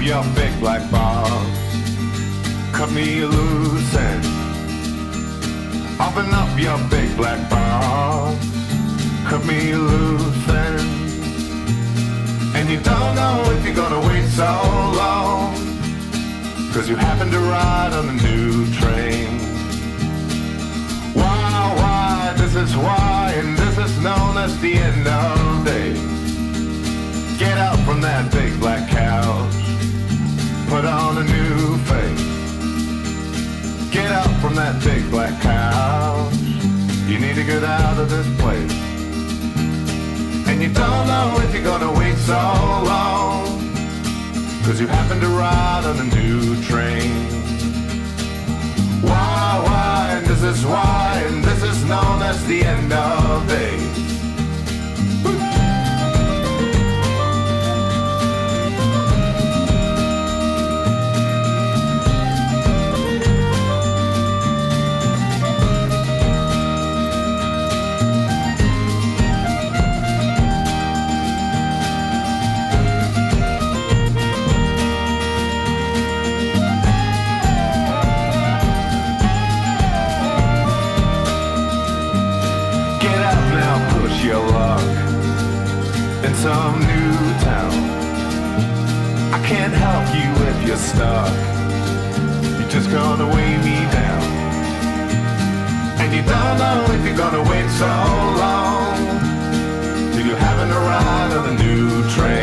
your big black balls. Cut me loose and open up your big black balls. Cut me loose and you don't know if you're gonna wait so long, 'cause you happen to ride on the new train. Why, this is why, and this is known as the end of days. Get up from that big black couch, put on a new face. Get up from that big black couch, you need to get out of this place. And you don't know if you're gonna wait so long, 'cause you happen to ride on a new train. Why, and this is why, and this is known as the end of days. Your luck in some new town. I can't help you if you're stuck. You're just gonna weigh me down. And you don't know if you're gonna wait so long, till you're having a ride on the new train.